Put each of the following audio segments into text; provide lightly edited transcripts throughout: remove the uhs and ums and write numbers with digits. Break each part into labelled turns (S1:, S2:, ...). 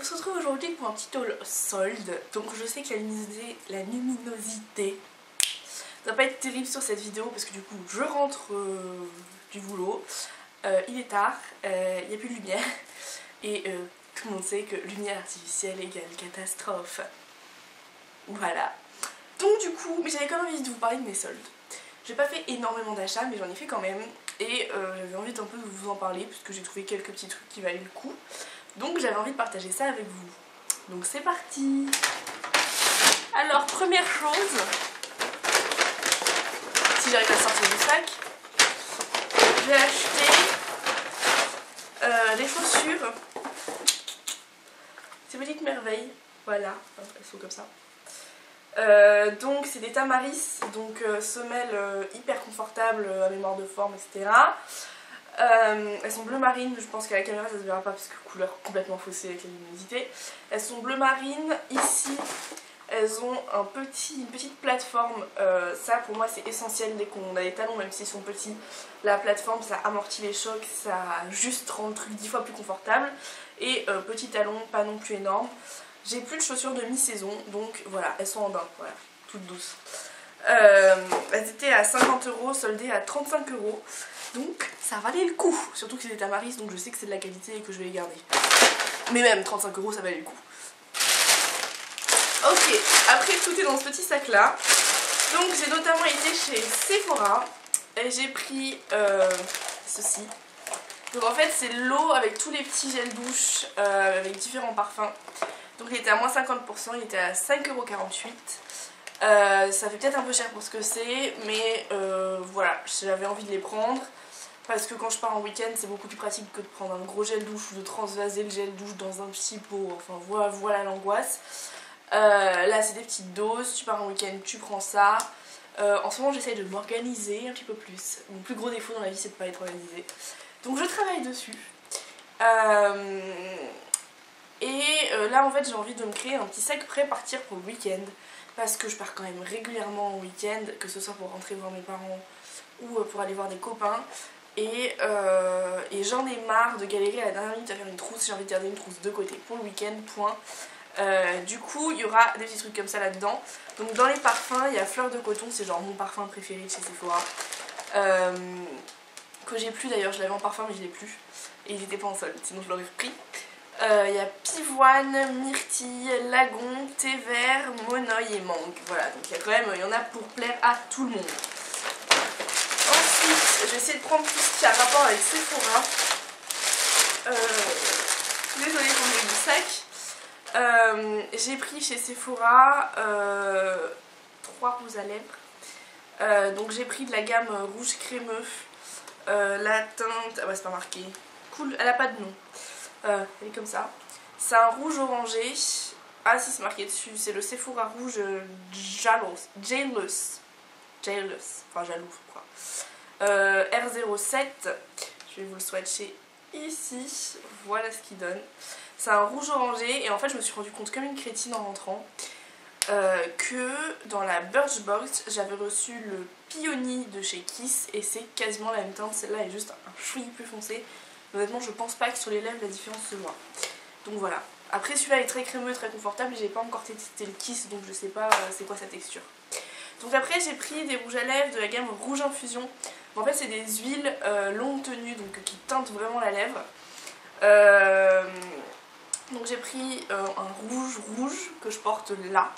S1: on se retrouve aujourd'hui pour un petit haul solde. Donc je sais que la luminosité ça va pas être terrible sur cette vidéo parce que du coup je rentre du boulot, il est tard, il n'y a plus de lumière et tout le monde sait que lumière artificielle égale catastrophe. Voilà. Donc du coup, mais j'avais quand même envie de vous parler de mes soldes. J'ai pas fait énormément d'achats mais j'en ai fait quand même et j'avais envie d'un peu de vous en parler puisque j'ai trouvé quelques petits trucs qui valaient le coup. Donc j'avais envie de partager ça avec vous. Donc c'est parti. Alors première chose, si j'arrive à sortir du sac, j'ai acheté des chaussures, ces petites merveilles, voilà, elles sont comme ça. Donc c'est des Tamaris, donc semelles hyper confortables à mémoire de forme, etc. Elles sont bleu marine, je pense qu'à la caméra ça se verra pas parce que couleur complètement faussée avec la luminosité. Elles sont bleu marine, ici elles ont une petite plateforme, ça pour moi c'est essentiel dès qu'on a des talons même s'ils sont petits. La plateforme ça amortit les chocs, ça juste rend le truc 10 fois plus confortable. Et petit talon, pas non plus énorme. J'ai plus de chaussures de mi-saison donc voilà, elles sont en daim, voilà, toutes douces. Elles étaient à 50 €, soldées à 35 €. Donc ça valait le coup, surtout que c'est des Tamaris donc je sais que c'est de la qualité et que je vais les garder. Mais même 35 € ça valait le coup. Ok, après tout est dans ce petit sac là. Donc j'ai notamment été chez Sephora et j'ai pris ceci. Donc en fait c'est l'eau avec tous les petits gels douche avec différents parfums. Donc il était à moins 50%, il était à 5,48 €. Ça fait peut-être un peu cher pour ce que c'est, mais voilà, j'avais envie de les prendre. Parce que quand je pars en week-end c'est beaucoup plus pratique que de prendre un gros gel douche ou de transvaser le gel douche dans un petit pot, enfin voilà l'angoisse. Là c'est des petites doses, tu pars en week-end, tu prends ça. En ce moment j'essaye de m'organiser un petit peu plus. Mon plus gros défaut dans la vie c'est de ne pas être organisée. Donc je travaille dessus. Là en fait j'ai envie de me créer un petit sac prêt à partir pour le week-end. Parce que je pars quand même régulièrement en week-end, que ce soit pour rentrer voir mes parents ou pour aller voir des copains. Et j'en ai marre de galérer à la dernière minute à faire une trousse, j'ai envie de garder une trousse de côté pour le week-end, point. Du coup il y aura des petits trucs comme ça là-dedans. Donc dans les parfums il y a Fleur de Coton, c'est genre mon parfum préféré de chez Sephora. Que j'ai plus d'ailleurs, je l'avais en parfum mais je l'ai plus. Et il était pas en solde, sinon je l'aurais repris. Il y a Pivoine, Myrtille, Lagon, Thé Vert, Monoï et Mangue. Voilà, donc il y en a pour plaire à tout le monde. Ensuite, je vais essayer de prendre tout ce qui a rapport avec Sephora. Désolée pour le du sac. J'ai pris chez Sephora 3 rouges à lèvres. Donc j'ai pris de la gamme rouge crémeux. La teinte, ah ouais c'est pas marqué. Cool, elle a pas de nom. Elle est comme ça. C'est un rouge orangé. Ah si c'est marqué dessus, c'est le Sephora rouge Jailous. Enfin jaloux quoi. R07. Je vais vous le swatcher ici. Voilà ce qu'il donne. C'est un rouge orangé et en fait je me suis rendu compte comme une crétine en rentrant que dans la Birchbox j'avais reçu le Peony de chez Kiss et c'est quasiment la même teinte. Celle-là est juste un chouïa plus foncé. Honnêtement je pense pas que sur les lèvres la différence se voit. Donc voilà. Après celui-là est très crémeux, très confortable. J'ai pas encore testé le Kiss donc je sais pas c'est quoi sa texture. Donc après j'ai pris des rouges à lèvres de la gamme Rouge Infusion. En fait c'est des huiles longue tenue donc qui teintent vraiment la lèvre. Donc j'ai pris un rouge que je porte là.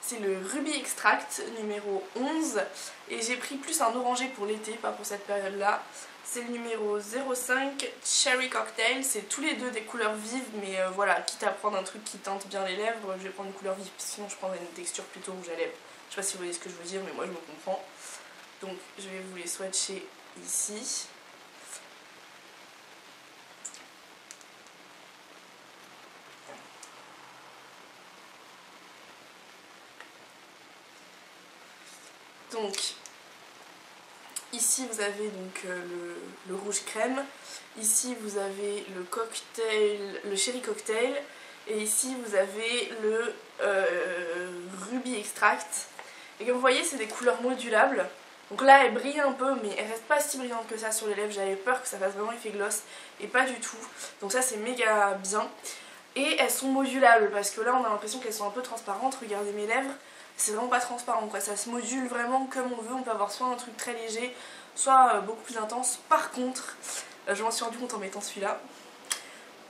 S1: C'est le Ruby Extract numéro 11. Et j'ai pris plus un orangé pour l'été, pas pour cette période là. C'est le numéro 05 Cherry Cocktail. C'est tous les deux des couleurs vives. Mais voilà, quitte à prendre un truc qui teinte bien les lèvres, je vais prendre une couleur vive. Sinon je prendrais une texture plutôt rouge à lèvres. Je sais pas si vous voyez ce que je veux dire mais moi je me comprends. Donc je vais vous les swatcher ici. Donc ici vous avez donc le rouge crème, ici vous avez le cocktail, le Cherry Cocktail et ici vous avez le Ruby Extract. Et comme vous voyez c'est des couleurs modulables. Donc là elle brille un peu mais elle reste pas si brillante que ça sur les lèvres. J'avais peur que ça fasse vraiment effet gloss et pas du tout. Donc ça c'est méga bien. Et elles sont modulables parce que là on a l'impression qu'elles sont un peu transparentes. Regardez mes lèvres, c'est vraiment pas transparent quoi, ça se module vraiment comme on veut. On peut avoir soit un truc très léger, soit beaucoup plus intense. Par contre, je m'en suis rendu compte en mettant celui-là,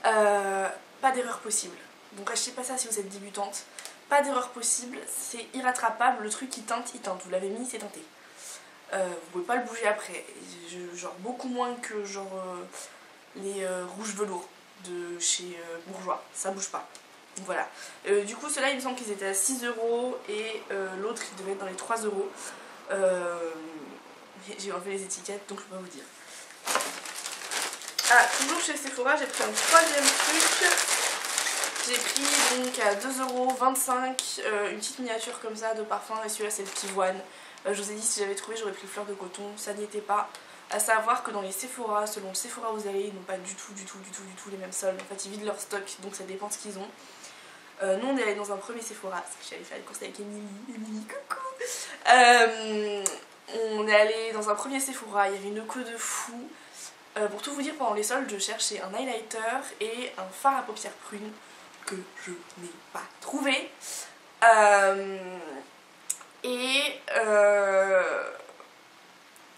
S1: pas d'erreur possible. Donc achetez pas ça si vous êtes débutante. Pas d'erreur possible, c'est irrattrapable, le truc il teinte, vous l'avez mis, c'est teinté. Vous pouvez pas le bouger après, genre beaucoup moins que genre les rouges velours de chez Bourjois, ça bouge pas. Donc voilà. Du coup ceux-là il me semble qu'ils étaient à 6 € et l'autre il devait être dans les 3 €. J'ai enlevé les étiquettes donc je peux pas vous dire. Ah, toujours chez Sephora j'ai pris un troisième truc. J'ai pris donc à 2,25 € une petite miniature comme ça de parfum et celui-là c'est le Pivoine. Je vous ai dit si j'avais trouvé j'aurais pris Fleur de Coton, ça n'y était pas. À savoir que dans les Sephora, selon le Sephora où vous allez, ils n'ont pas du tout les mêmes soldes. En fait ils vident leur stock donc ça dépend de ce qu'ils ont. Nous on est allé dans un premier Sephora parce que j'allais faire les courses avec Emilie, coucou. On est allé dans un premier Sephora, il y avait une queue de fou. Pour tout vous dire, pendant les soldes je cherchais un highlighter et un fard à paupières prunes que je n'ai pas trouvé.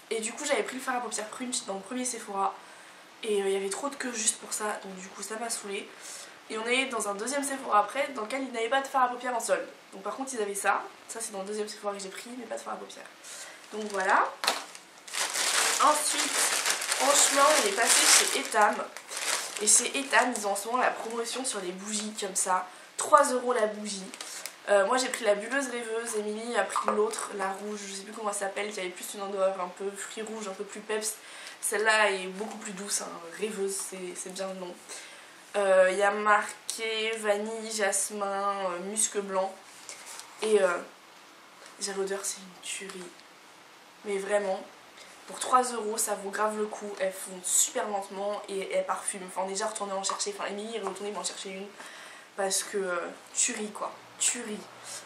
S1: Et du coup j'avais pris le fard à paupières prunes dans le premier Sephora et il y avait trop de queue juste pour ça, donc du coup ça m'a saoulée. Et on est dans un deuxième Sephora après dans lequel ils n'avaient pas de fard à paupières en solde. Donc par contre ils avaient ça c'est dans le deuxième Sephora que j'ai pris mais pas de fard à paupières. Donc voilà. Ensuite en chemin on est passé chez Etam. Et chez Etam ils ont en ce moment la promotion sur les bougies comme ça, 3 € la bougie. Moi j'ai pris la bulleuse rêveuse, Emilie a pris l'autre, la rouge, je sais plus comment elle s'appelle, qui avait plus une odeur un peu fruit rouge, un peu plus peps. Celle-là est beaucoup plus douce, hein, rêveuse c'est bien le nom. Il y a marqué vanille, jasmin, musc blanc. Et j'ai l'odeur, c'est une tuerie. Mais vraiment, pour 3 € ça vaut grave le coup, elles font super lentement et elles parfument. Enfin on est déjà retourné en chercher, enfin Emilie est retournée m'en chercher une. Parce que tuerie quoi, tuerie.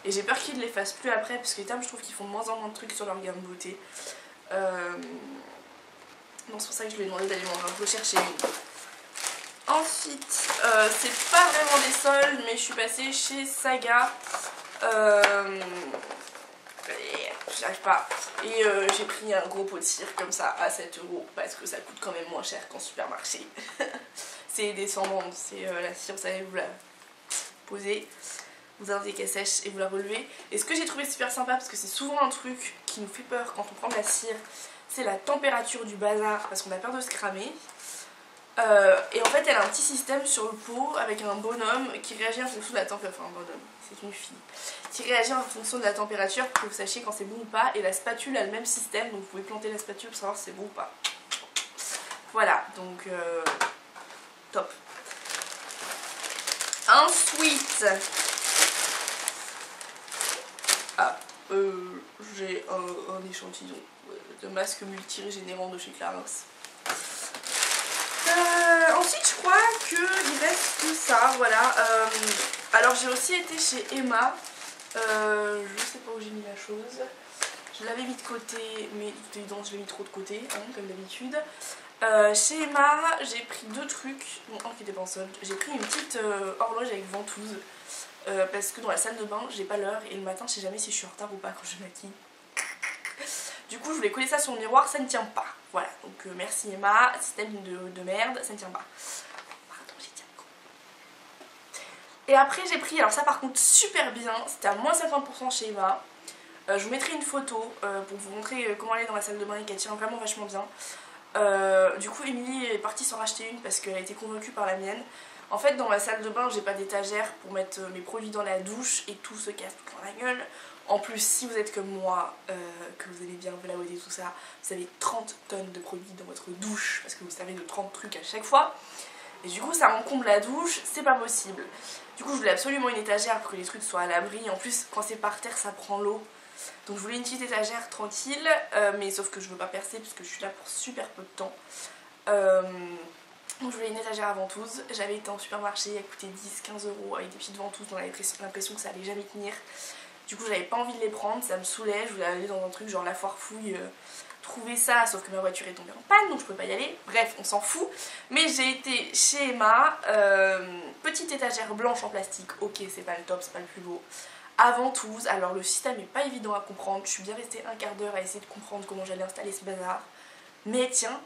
S1: Et j'ai peur qu'ils ne les fassent plus après parce que les termes je trouve qu'ils font de moins en moins de trucs sur leur gamme beauté. Non c'est pour ça que je lui ai demandé d'aller m'en rechercher une. Ensuite, c'est pas vraiment des soldes mais je suis passée chez Saga. J'arrive pas. Et j'ai pris un gros pot de cire comme ça à 7 € parce que ça coûte quand même moins cher qu'en supermarché. C'est descendant, c'est la cire, vous savez, vous la posez, vous attendez qu'elle sèche et vous la relevez. Et ce que j'ai trouvé super sympa, parce que c'est souvent un truc qui nous fait peur quand on prend de la cire, c'est la température du bazar parce qu'on a peur de se cramer. Et en fait elle a un petit système sur le pot avec un bonhomme qui réagit en fonction de la température, enfin un bonhomme, c'est une fille, qui réagit en fonction de la température pour que vous sachiez quand c'est bon ou pas. Et la spatule a le même système, donc vous pouvez planter la spatule pour savoir si c'est bon ou pas. Voilà, donc top. Ensuite, j'ai un échantillon de masque multi-régénérant de chez Clarins. Ensuite je crois qu'il reste que ça, voilà. Alors j'ai aussi été chez Emma, je sais pas où j'ai mis la chose, je l'avais mis de côté mais de toute évidence je l'ai mis trop de côté, hein, comme d'habitude. Chez Emma j'ai pris deux trucs, bon un qui était pas en solde, j'ai pris une petite horloge avec ventouse parce que dans la salle de bain j'ai pas l'heure et le matin je sais jamais si je suis en retard ou pas quand je maquille. Du coup je voulais coller ça sur le miroir, ça ne tient pas. Voilà, donc merci Emma, système de merde, ça ne tient pas. Pardon, j'ai dit un coup. Et après j'ai pris, alors ça par contre super bien, c'était à moins 50% chez Emma. Je vous mettrai une photo pour vous montrer comment elle est dans la salle de bain et qu'elle tient vraiment vachement bien. Du coup Emilie est partie s'en racheter une parce qu'elle a été convaincue par la mienne. En fait dans ma salle de bain j'ai pas d'étagère pour mettre mes produits dans la douche et tout se casse tout dans la gueule. En plus si vous êtes comme moi, que vous aimez bien la beauté et tout ça, vous avez 30 tonnes de produits dans votre douche parce que vous servez de 30 trucs à chaque fois. Et du coup ça m'encombre la douche, c'est pas possible. Du coup je voulais absolument une étagère pour que les trucs soient à l'abri. En plus quand c'est par terre ça prend l'eau. Donc je voulais une petite étagère tranquille, mais sauf que je veux pas percer puisque je suis là pour super peu de temps. Donc je voulais une étagère à ventouse. J'avais été en supermarché, elle coûtait 10-15 € avec des petites ventouses, on avait l'impression que ça allait jamais tenir. Du coup j'avais pas envie de les prendre, ça me saoulait, je voulais aller dans un truc genre la foire fouille, trouver ça, sauf que ma voiture est tombée en panne donc je peux pas y aller. Bref, on s'en fout. Mais j'ai été chez Emma, petite étagère blanche en plastique, ok c'est pas le top, c'est pas le plus beau. À ventouse, alors le système est pas évident à comprendre, je suis bien restée un quart d'heure à essayer de comprendre comment j'allais installer ce bazar. Mais tiens,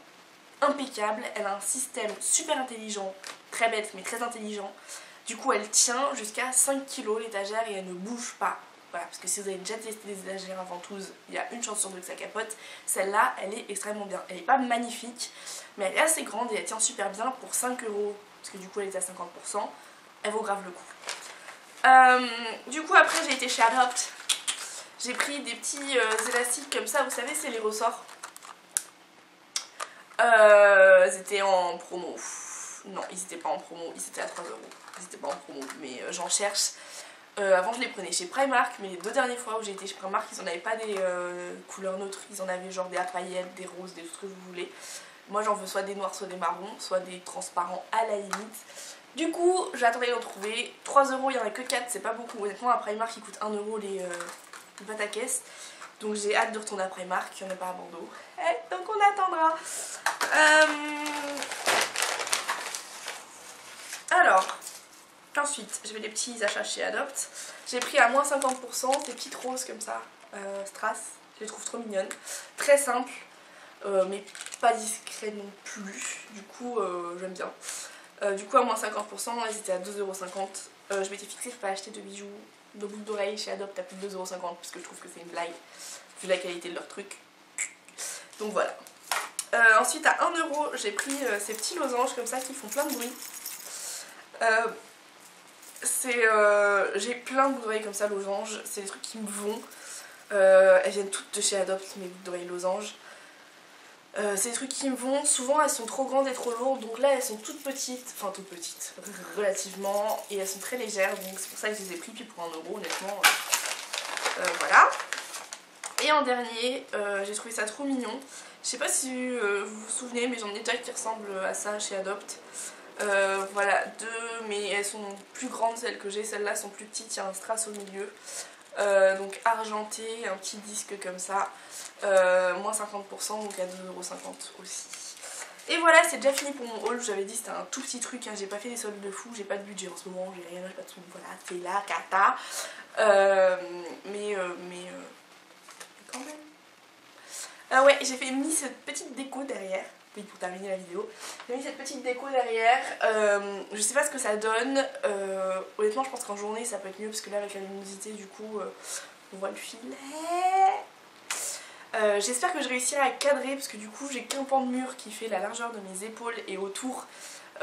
S1: impeccable, elle a un système super intelligent, très bête mais très intelligent. Du coup elle tient jusqu'à 5 kg l'étagère et elle ne bouge pas. Voilà, parce que si vous avez déjà testé des étagères à ventouse, il y a une chance sur deux que ça capote. Celle-là, elle est extrêmement bien. Elle n'est pas magnifique, mais elle est assez grande et elle tient super bien pour 5 €, parce que du coup elle est à 50%. Elle vaut grave le coup. Du coup après j'ai été chez Adopt. J'ai pris des petits élastiques comme ça, vous savez c'est les ressorts. Ils étaient en promo. Non, ils étaient pas en promo, ils étaient à 3 €. Ils étaient pas en promo, mais j'en cherche. Avant je les prenais chez Primark, mais les 2 dernières fois où j'ai été chez Primark, ils en avaient pas des couleurs neutres, ils en avaient genre des à paillettes, des roses, des tout ce que vous voulez. Moi j'en veux soit des noirs, soit des marrons, soit des transparents à la limite. Du coup j'attendais d'en trouver. 3 €, il y en a que 4, c'est pas beaucoup. Honnêtement à Primark ils coûtent 1 € les pâtes à caisse. Donc j'ai hâte de retourner à Primark, il n'y en a pas à Bordeaux. Donc on attendra. Alors, ensuite, j'avais des petits achats chez Adopt. J'ai pris à moins 50% des petites roses comme ça, strass. Je les trouve trop mignonnes. Très simples, mais pas discrets non plus. Du coup, j'aime bien. Du coup, à moins 50%, elles étaient à 2,50 €. Je m'étais fixée, je peux pas acheter de bijoux, de boucles d'oreilles chez Adopt à plus de 2,50 € parce que je trouve que c'est une blague, vu la qualité de leur truc. Donc voilà. Ensuite, à 1 €, j'ai pris ces petits losanges comme ça qui font plein de bruit. J'ai plein de boucles d'oreilles comme ça, losanges, c'est des trucs qui me vont. Elles viennent toutes de chez Adopt, mes boucles d'oreilles losanges. C'est des trucs qui me vont, souvent elles sont trop grandes et trop lourdes, donc là elles sont toutes petites, enfin toutes petites, relativement, et elles sont très légères, donc c'est pour ça que je les ai pris, puis pour 1 € honnêtement, voilà. Et en dernier, j'ai trouvé ça trop mignon. Je sais pas si vous vous souvenez, mais j'en ai déjà qui ressemblent à ça chez Adopt. Voilà, deux, mais elles sont plus grandes celles que j'ai, celles-là sont plus petites, il y a un strass au milieu. Donc argenté, un petit disque comme ça, moins 50%, donc à 2,50 € aussi. Et voilà, c'est déjà fini pour mon haul. J'avais dit c'était un tout petit truc, hein. J'ai pas fait des soldes de fou, j'ai pas de budget en ce moment, j'ai rien, j'ai pas de sous, voilà, c'est la cata. Mais quand même. Ouais, j'ai mis cette petite déco derrière. Oui, pour terminer la vidéo. J'ai mis cette petite déco derrière. Je sais pas ce que ça donne. Honnêtement, je pense qu'en journée ça peut être mieux parce que là, avec la luminosité, du coup, on voit le filet. J'espère que je réussirai à cadrer parce que du coup, j'ai qu'un pan de mur qui fait la largeur de mes épaules et autour,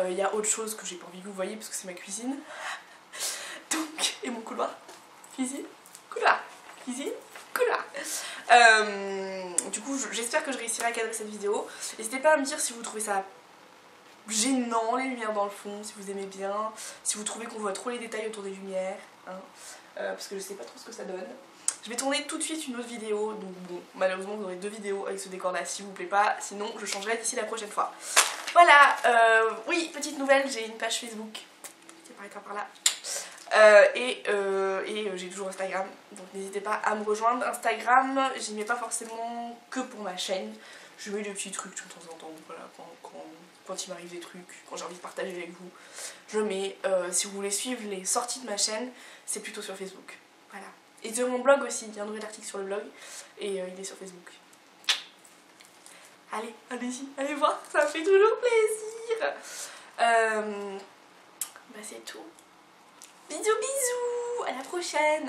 S1: il y a autre chose que j'ai pas envie que vous voyez parce que c'est ma cuisine. Donc, et mon couloir. Cuisine, couloir. Cuisine, couloir. Du coup j'espère que je réussirai à cadrer cette vidéo. N'hésitez pas à me dire si vous trouvez ça gênant, les lumières dans le fond, si vous aimez bien, si vous trouvez qu'on voit trop les détails autour des lumières, hein, parce que je sais pas trop ce que ça donne. Je vais tourner tout de suite une autre vidéo, donc bon, malheureusement vous aurez 2 vidéos avec ce décor là s'il vous plaît pas, sinon je changerai d'ici la prochaine fois. Voilà, oui, petite nouvelle, j'ai une page Facebook qui apparaîtra par là. Et j'ai toujours Instagram, donc n'hésitez pas à me rejoindre. Instagram, j'y mets pas forcément que pour ma chaîne, je mets des petits trucs de temps en temps, voilà, quand il m'arrive des trucs, quand j'ai envie de partager avec vous, je mets. Si vous voulez suivre les sorties de ma chaîne, c'est plutôt sur Facebook, voilà. Et sur mon blog aussi, il y a un nouvel article sur le blog, et il est sur Facebook. Allez, allez-y, allez voir, ça me fait toujours plaisir. Bah c'est tout. Bisous bisous, à la prochaine.